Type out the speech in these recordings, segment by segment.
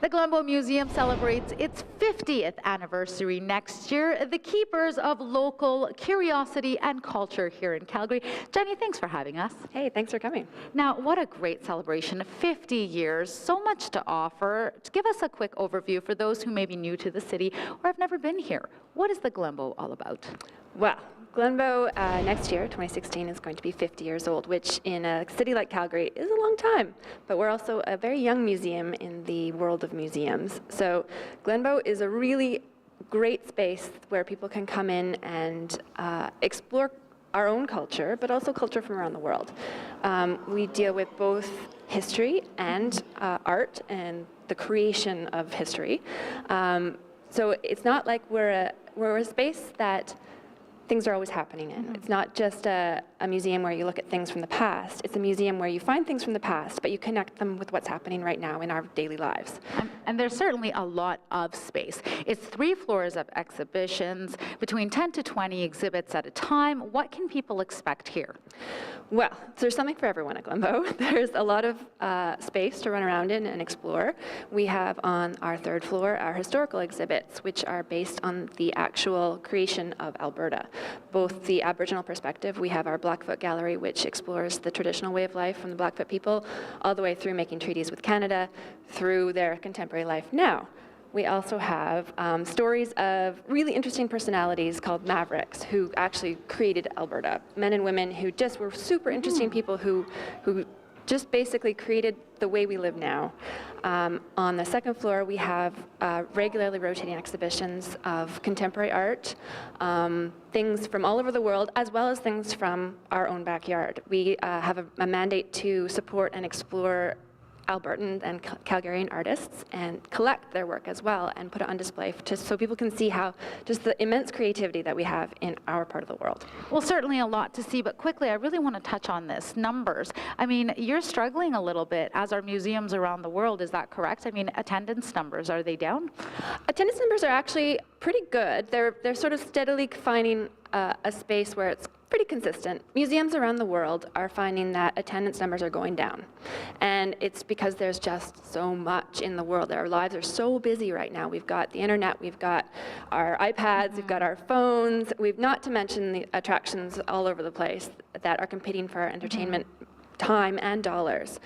The Glenbow Museum celebrates its 50th anniversary next year. The keepers of local curiosity and culture here in Calgary. Jenny, thanks for having us. Hey, thanks for coming. Now, what a great celebration. 50 years, so much to offer. Give us a quick overview for those who may be new to the city or have never been here. What is the Glenbow all about? Well, Glenbow next year, 2016, is going to be 50 years old, which in a city like Calgary is a long time. But we're also a very young museum in the world of museums. So Glenbow is a really great space where people can come in and explore our own culture, but also culture from around the world. We deal with both history and art and the creation of history. So it's not like we're a space that things are always happening in. It's not just a museum where you look at things from the past. It's a museum where you find things from the past, but you connect them with what's happening right now in our daily lives. And there's certainly a lot of space. It's 3 floors of exhibitions, between 10 to 20 exhibits at a time. What can people expect here? Well, there's something for everyone at Glenbow. There's a lot of space to run around in and explore. We have on our 3rd floor our historical exhibits, which are based on the actual creation of Alberta. Both the Aboriginal perspective, we have our Blackfoot Gallery, which explores the traditional way of life from the Blackfoot people, all the way through making treaties with Canada, through their contemporary life now. We also have stories of really interesting personalities called mavericks who actually created Alberta. Men and women who just were super interesting people who just basically created the way we live now. On the 2nd floor, we have regularly rotating exhibitions of contemporary art, things from all over the world, as well as things from our own backyard. We have a mandate to support and explore Albertan and Calgarian artists and collect their work as well and put it on display just so people can see how just the immense creativity that we have in our part of the world. Well, certainly a lot to see, but quickly, I really want to touch on this. Numbers. I mean, you're struggling a little bit, as are museums around the world, is that correct? I mean, attendance numbers, are they down? Attendance numbers are actually pretty good. They're sort of steadily finding a space where it's pretty consistent. Museums around the world are finding that attendance numbers are going down. And it's because there's just so much in the world. Our lives are so busy right now. We've got the internet, we've got our iPads, we've got our phones. We've not to mention the attractions all over the place that are competing for our entertainment time and dollars.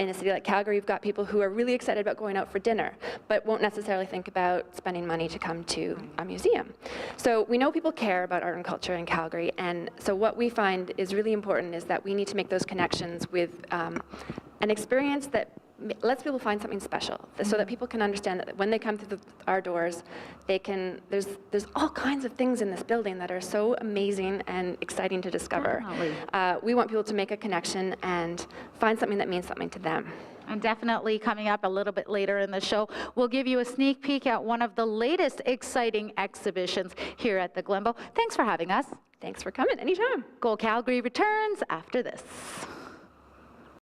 In a city like Calgary, you've got people who are really excited about going out for dinner, but won't necessarily think about spending money to come to a museum. So we know people care about art and culture in Calgary, and so what we find is really important is that we need to make those connections with an experience that lets people find something special, so that people can understand that when they come through our doors, they can. There's all kinds of things in this building that are so amazing and exciting to discover. We want people to make a connection and find something that means something to them. And definitely coming up a little bit later in the show, we'll give you a sneak peek at one of the latest exciting exhibitions here at the Glenbow. Thanks for having us. Thanks for coming, anytime. Go Calgary returns after this.